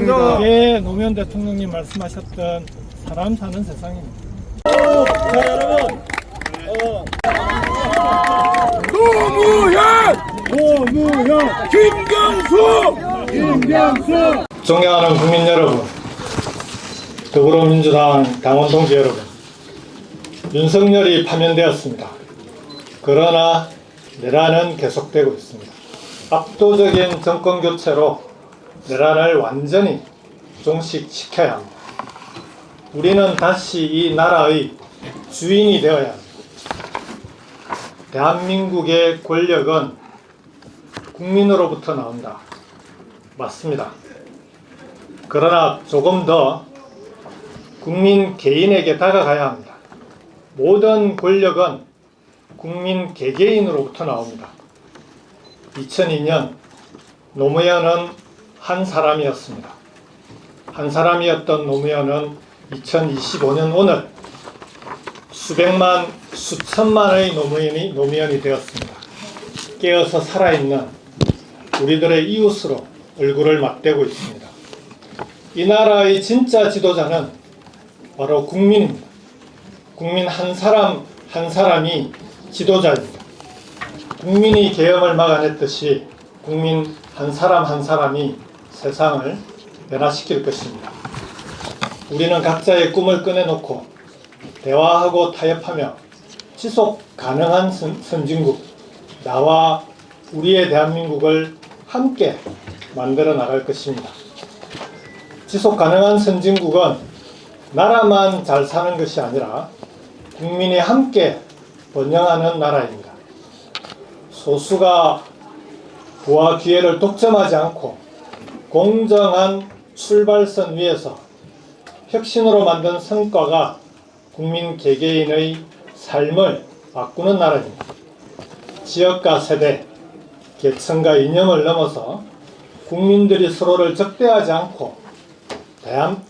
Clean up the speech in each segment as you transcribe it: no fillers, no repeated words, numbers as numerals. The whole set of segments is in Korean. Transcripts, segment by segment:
노무현 대통령님 말씀하셨던 사람 사는 세상입니다. 자, 여러분, 노무현, 김경수. 존경하는 국민 여러분, 더불어민주당 당원 동지 여러분, 윤석열이 파면되었습니다. 그러나 내란은 계속되고 있습니다. 압도적인 정권 교체로 내란을 완전히 종식시켜야 합니다. 우리는 다시 이 나라의 주인이 되어야 합니다. 대한민국의 권력은 국민으로부터 나온다. 맞습니다. 그러나 조금 더 국민 개인에게 다가가야 합니다. 모든 권력은 국민 개개인으로부터 나옵니다. 2002년 노무현은 한 사람이었습니다. 한 사람이었던 노무현은 2025년 오늘 수백만, 수천만의 노무현이 되었습니다. 깨어서 살아있는 우리들의 이웃으로 얼굴을 맞대고 있습니다. 이 나라의 진짜 지도자는 바로 국민입니다. 국민 한 사람 한 사람이 지도자입니다. 국민이 계엄을 막아냈듯이 국민 한 사람 한 사람이 세상을 변화시킬 것입니다. 우리는 각자의 꿈을 꺼내놓고 대화하고 타협하며 지속 가능한 선진국, 나와 우리의 대한민국을 함께 만들어 나갈 것입니다. 지속 가능한 선진국은 나라만 잘 사는 것이 아니라 국민이 함께 번영하는 나라입니다. 소수가 부와 기회를 독점하지 않고 공정한 출발선 위에서 혁신으로 만든 성과가 국민 개개인의 삶을 바꾸는 나라입니다. 지역과 세대, 계층과 이념을 넘어서 국민들이 서로를 적대하지 않고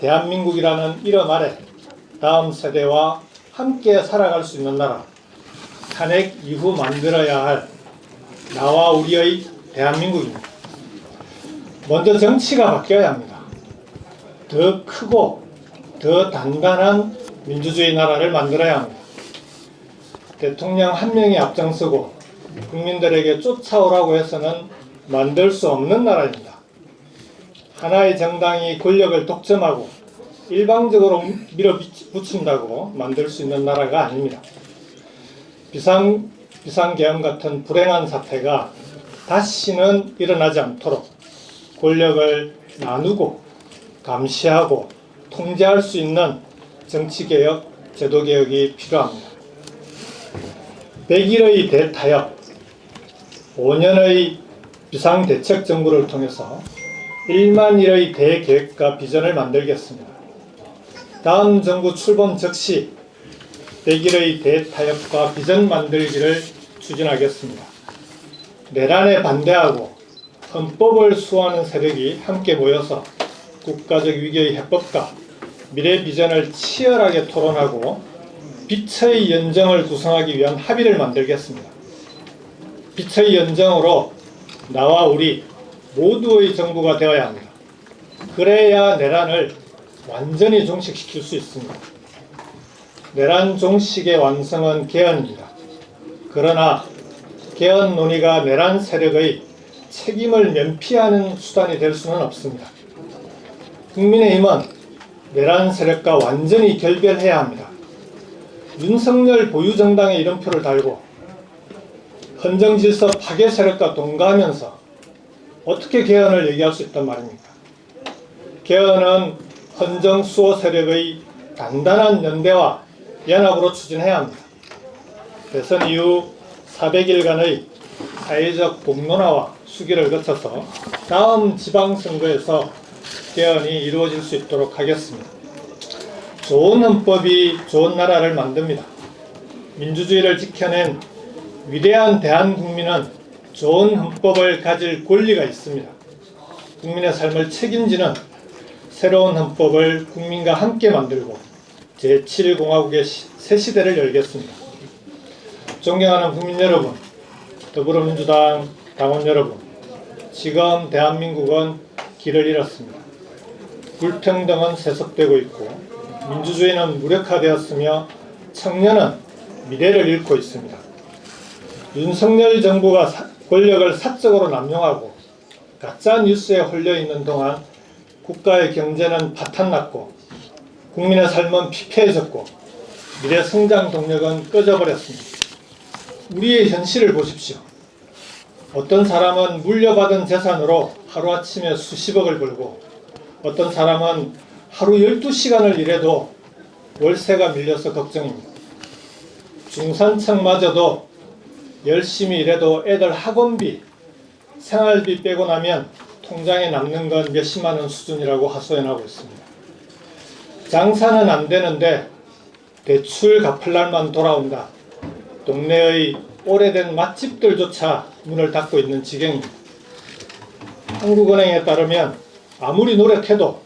대한민국이라는 이름 아래 다음 세대와 함께 살아갈 수 있는 나라, 탄핵 이후 만들어야 할 나와 우리의 대한민국입니다. 먼저 정치가 바뀌어야 합니다. 더 크고 더 단단한 민주주의 나라를 만들어야 합니다. 대통령 한 명이 앞장서고 국민들에게 쫓아오라고 해서는 만들 수 없는 나라입니다. 하나의 정당이 권력을 독점하고 일방적으로 밀어붙인다고 만들 수 있는 나라가 아닙니다. 비상계엄 같은 불행한 사태가 다시는 일어나지 않도록 권력을 나누고 감시하고 통제할 수 있는 정치개혁, 제도개혁이 필요합니다. 100일의 대타협, 5년의 비상대책정부를 통해서 1만 일의 대계획과 비전을 만들겠습니다. 다음 정부 출범 즉시 100일의 대타협과 비전 만들기를 추진하겠습니다. 내란에 반대하고 헌법을 수호하는 세력이 함께 모여서 국가적 위기의 해법과 미래 비전을 치열하게 토론하고 빛의 연정을 구성하기 위한 합의를 만들겠습니다. 빛의 연정으로 나와 우리 모두의 정부가 되어야 합니다. 그래야 내란을 완전히 종식시킬 수 있습니다. 내란 종식의 완성은 개헌입니다. 그러나 개헌 논의가 내란 세력의 책임을 면피하는 수단이 될 수는 없습니다. 국민의힘은 내란 세력과 완전히 결별해야 합니다. 윤석열 보유정당의 이름표를 달고 헌정질서 파괴 세력과 동거하면서 어떻게 개헌을 얘기할 수 있단 말입니까? 개헌은 헌정수호 세력의 단단한 연대와 연합으로 추진해야 합니다. 대선 이후 400일간의 사회적 공론화와 수기를 거쳐서 다음 지방선거에서 개헌이 이루어질 수 있도록 하겠습니다. 좋은 헌법이 좋은 나라를 만듭니다. 민주주의를 지켜낸 위대한 대한국민은 좋은 헌법을 가질 권리가 있습니다. 국민의 삶을 책임지는 새로운 헌법을 국민과 함께 만들고 제7공화국의 새 시대를 열겠습니다. 존경하는 국민 여러분, 더불어민주당 당원 여러분, 지금 대한민국은 길을 잃었습니다. 불평등은 세속되고 있고 민주주의는 무력화되었으며 청년은 미래를 잃고 있습니다. 윤석열 정부가 권력을 사적으로 남용하고 가짜 뉴스에 홀려 있는 동안 국가의 경제는 파탄났고 국민의 삶은 피폐해졌고 미래 성장 동력은 꺼져버렸습니다. 우리의 현실을 보십시오. 어떤 사람은 물려받은 재산으로 하루아침에 수십억을 벌고 어떤 사람은 하루 12시간을 일해도 월세가 밀려서 걱정입니다. 중산층마저도 열심히 일해도 애들 학원비, 생활비 빼고 나면 통장에 남는 건 몇십만 원 수준이라고 하소연하고 있습니다. 장사는 안 되는데 대출 갚을 날만 돌아온다. 동네의 오래된 맛집들조차 문을 닫고 있는 지경입니다. 한국은행에 따르면 아무리 노력해도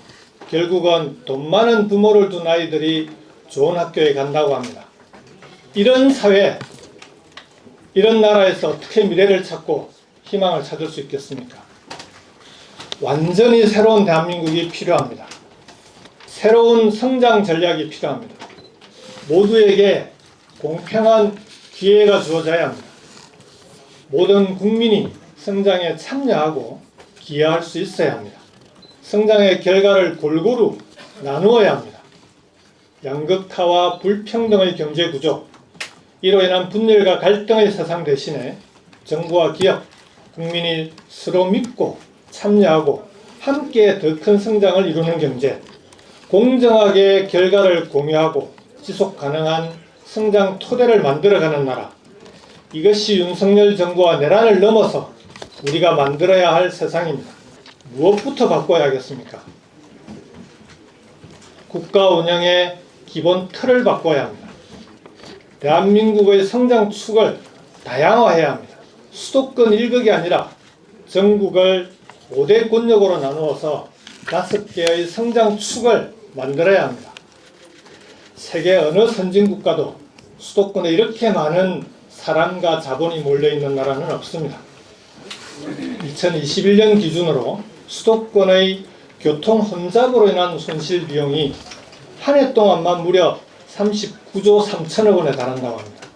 결국은 돈 많은 부모를 둔 아이들이 좋은 학교에 간다고 합니다. 이런 사회, 이런 나라에서 어떻게 미래를 찾고 희망을 찾을 수 있겠습니까? 완전히 새로운 대한민국이 필요합니다. 새로운 성장 전략이 필요합니다. 모두에게 공평한 기회가 주어져야 합니다. 모든 국민이 성장에 참여하고 기여할 수 있어야 합니다. 성장의 결과를 골고루 나누어야 합니다. 양극화와 불평등의 경제구조, 이로 인한 분열과 갈등의 세상 대신에 정부와 기업, 국민이 서로 믿고 참여하고 함께 더 큰 성장을 이루는 경제, 공정하게 결과를 공유하고 지속 가능한 성장 토대를 만들어가는 나라, 이것이 윤석열 정부와 내란을 넘어서 우리가 만들어야 할 세상입니다. 무엇부터 바꿔야 하겠습니까? 국가 운영의 기본 틀을 바꿔야 합니다. 대한민국의 성장 축을 다양화해야 합니다. 수도권 1극이 아니라 전국을 5대 권역으로 나누어서 5개의 성장 축을 만들어야 합니다. 세계 어느 선진국가도 수도권에 이렇게 많은 사람과 자본이 몰려있는 나라는 없습니다. 2021년 기준으로 수도권의 교통 혼잡으로 인한 손실 비용이 한 해 동안만 무려 39조 3천억 원에 달한다고 합니다.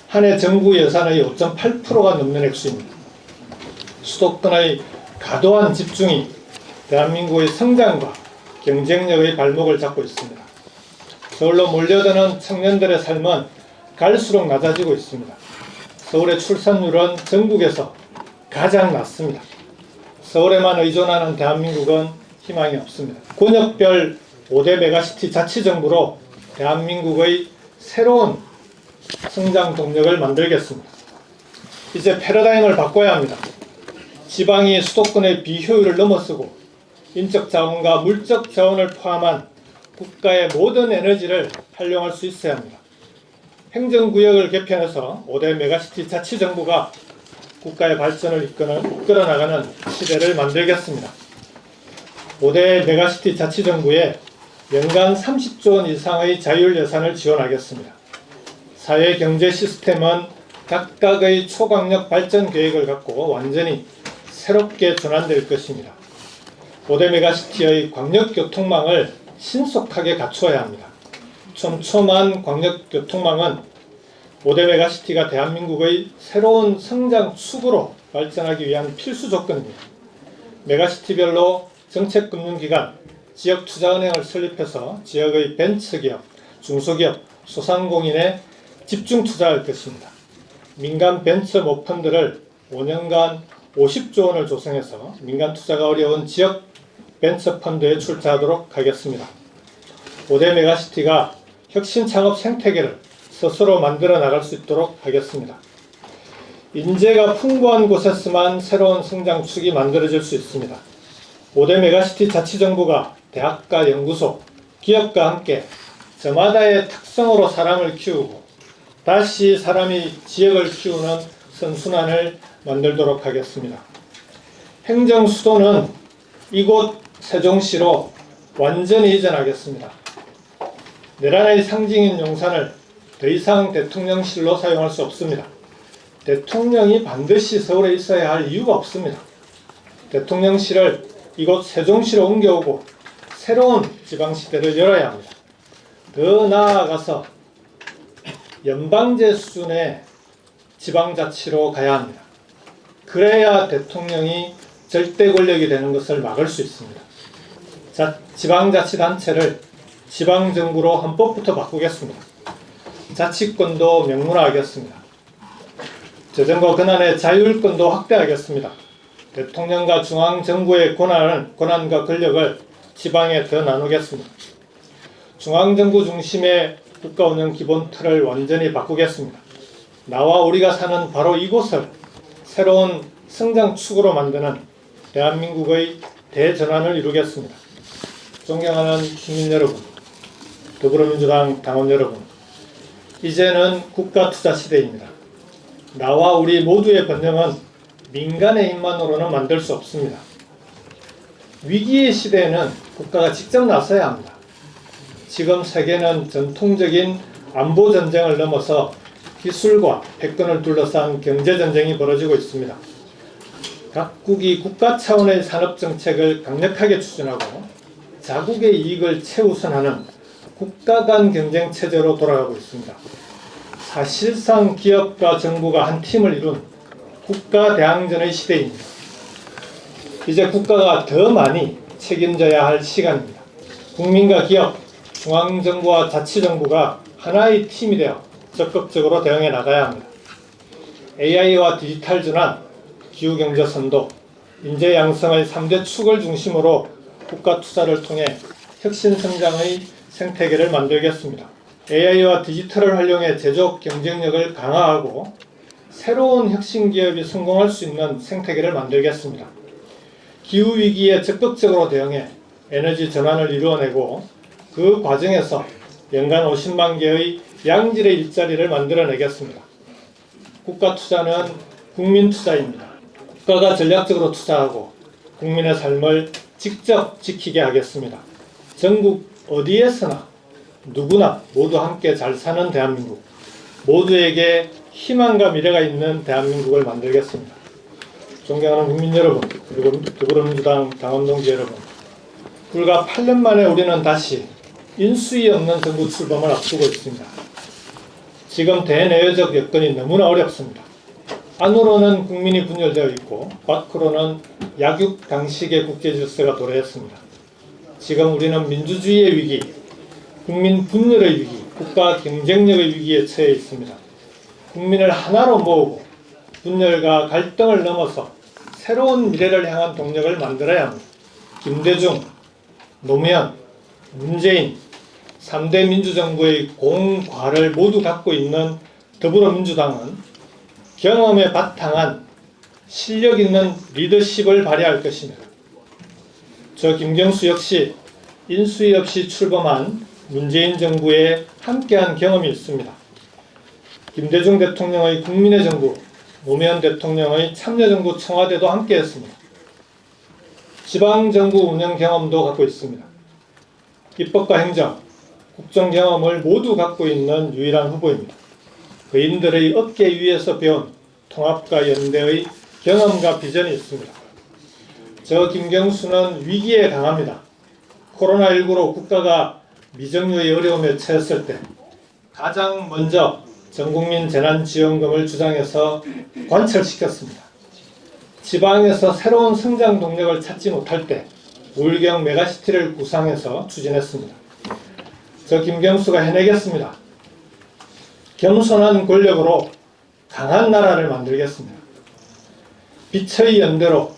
한 해 정부 예산의 5.8%가 넘는 액수입니다. 수도권의 과도한 집중이 대한민국의 성장과 경쟁력의 발목을 잡고 있습니다. 서울로 몰려드는 청년들의 삶은 갈수록 낮아지고 있습니다. 서울의 출산율은 전국에서 가장 낮습니다. 서울에만 의존하는 대한민국은 희망이 없습니다. 권역별 5대 메가시티 자치정부로 대한민국의 새로운 성장 동력을 만들겠습니다. 이제 패러다임을 바꿔야 합니다. 지방이 수도권의 비효율을 넘어서고 인적 자원과 물적 자원을 포함한 국가의 모든 에너지를 활용할 수 있어야 합니다. 행정구역을 개편해서 5대 메가시티 자치정부가 국가의 발전을 이끌어 나가는 시대를 만들겠습니다. 5대 메가시티 자치정부에 연간 30조 원 이상의 자율 예산을 지원하겠습니다. 사회 경제 시스템은 각각의 초강력 발전 계획을 갖고 완전히 새롭게 전환될 것입니다. 5대 메가시티의 광역교통망을 신속하게 갖추어야 합니다. 촘촘한 광역교통망은 5대 메가시티가 대한민국의 새로운 성장 축으로 발전하기 위한 필수 조건입니다. 메가시티별로 정책금융기관, 지역투자은행을 설립해서 지역의 벤처기업, 중소기업, 소상공인에 집중 투자할 것입니다. 민간 벤처 모펀드를 5년간 50조 원을 조성해서 민간 투자가 어려운 지역 벤처펀드에 출자하도록 하겠습니다. 5대 메가시티가 혁신 창업 생태계를 스스로 만들어 나갈 수 있도록 하겠습니다. 인재가 풍부한 곳에서만 새로운 성장축이 만들어질 수 있습니다. 5대 메가시티 자치정부가 대학과 연구소, 기업과 함께 저마다의 특성으로 사람을 키우고 다시 사람이 지역을 키우는 선순환을 만들도록 하겠습니다. 행정 수도는 이곳 세종시로 완전히 이전하겠습니다. 내란의 상징인 용산을 더 이상 대통령실로 사용할 수 없습니다. 대통령이 반드시 서울에 있어야 할 이유가 없습니다. 대통령실을 이곳 세종시로 옮겨오고 새로운 지방시대를 열어야 합니다. 더 나아가서 연방제 수준의 지방자치로 가야 합니다. 그래야 대통령이 절대 권력이 되는 것을 막을 수 있습니다. 지방자치단체를 지방정부로 헌법부터 바꾸겠습니다. 자치권도 명문화하겠습니다. 재정과 권한의 자율권도 확대하겠습니다. 대통령과 중앙정부의 권한과 권력을 지방에 더 나누겠습니다. 중앙정부 중심의 국가운영 기본틀을 완전히 바꾸겠습니다. 나와 우리가 사는 바로 이곳을 새로운 성장축으로 만드는 대한민국의 대전환을 이루겠습니다. 존경하는 국민 여러분, 더불어민주당 당원 여러분, 이제는 국가투자 시대입니다. 나와 우리 모두의 번영은 민간의 힘만으로는 만들 수 없습니다. 위기의 시대에는 국가가 직접 나서야 합니다. 지금 세계는 전통적인 안보 전쟁을 넘어서 기술과 패권을 둘러싼 경제 전쟁이 벌어지고 있습니다. 각국이 국가 차원의 산업 정책을 강력하게 추진하고 자국의 이익을 최우선하는 국가 간 경쟁 체제로 돌아가고 있습니다. 사실상 기업과 정부가 한 팀을 이룬 국가 대항전의 시대입니다. 이제 국가가 더 많이 책임져야 할 시간입니다. 국민과 기업, 중앙정부와 자치정부가 하나의 팀이 되어 적극적으로 대응해 나가야 합니다. AI와 디지털 전환, 기후경제 선도, 인재 양성의 3대 축을 중심으로 국가 투자를 통해 혁신 성장의 생태계를 만들겠습니다. AI와 디지털을 활용해 제조업 경쟁력을 강화하고 새로운 혁신 기업이 성공할 수 있는 생태계를 만들겠습니다. 기후위기에 적극적으로 대응해 에너지 전환을 이루어내고 그 과정에서 연간 50만 개의 양질의 일자리를 만들어내겠습니다. 국가 투자는 국민 투자입니다. 국가가 전략적으로 투자하고 국민의 삶을 직접 지키게 하겠습니다. 전국 어디에서나 누구나 모두 함께 잘 사는 대한민국, 모두에게 희망과 미래가 있는 대한민국을 만들겠습니다. 존경하는 국민 여러분, 그리고 더불어민주당 당원 동지 여러분, 불과 8년 만에 우리는 다시 인수위 없는 정부 출범을 앞두고 있습니다. 지금 대내외적 여건이 너무나 어렵습니다. 안으로는 국민이 분열되어 있고 밖으로는 약육강식의 국제질서가 도래했습니다. 지금 우리는 민주주의의 위기, 국민 분열의 위기, 국가 경쟁력의 위기에 처해 있습니다. 국민을 하나로 모으고 분열과 갈등을 넘어서 새로운 미래를 향한 동력을 만들어야 합니다. 김대중, 노무현, 문재인 3대 민주정부의 공과를 모두 갖고 있는 더불어민주당은 경험에 바탕한 실력 있는 리더십을 발휘할 것입니다. 저 김경수 역시 인수위 없이 출범한 문재인 정부에 함께한 경험이 있습니다. 김대중 대통령의 국민의 정부, 노무현 대통령의 참여정부 청와대도 함께했습니다. 지방정부 운영 경험도 갖고 있습니다. 입법과 행정, 국정 경험을 모두 갖고 있는 유일한 후보입니다. 그인들의 어깨 위에서 배운 통합과 연대의 경험과 비전이 있습니다. 저 김경수는 위기에 강합니다. 코로나19로 국가가 미정유의 어려움에 처했을 때 가장 먼저 전국민 재난지원금을 주장해서 관철시켰습니다. 지방에서 새로운 성장 동력을 찾지 못할 때 울경 메가시티를 구상해서 추진했습니다. 저 김경수가 해내겠습니다. 겸손한 권력으로 강한 나라를 만들겠습니다. 빛의 연대로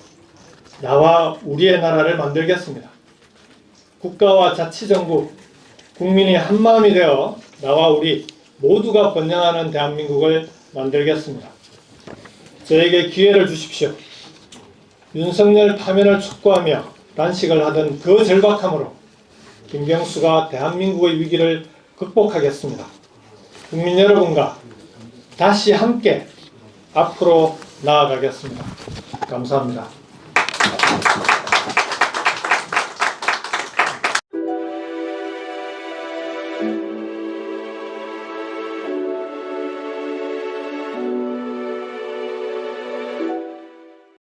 나와 우리의 나라를 만들겠습니다. 국가와 자치정부, 국민이 한마음이 되어 나와 우리 모두가 번영하는 대한민국을 만들겠습니다. 저에게 기회를 주십시오. 윤석열 파면을 촉구하며 단식을 하던 그 절박함으로 김경수가 대한민국의 위기를 극복하겠습니다. 국민 여러분과 다시 함께 앞으로 나아가겠습니다. 감사합니다.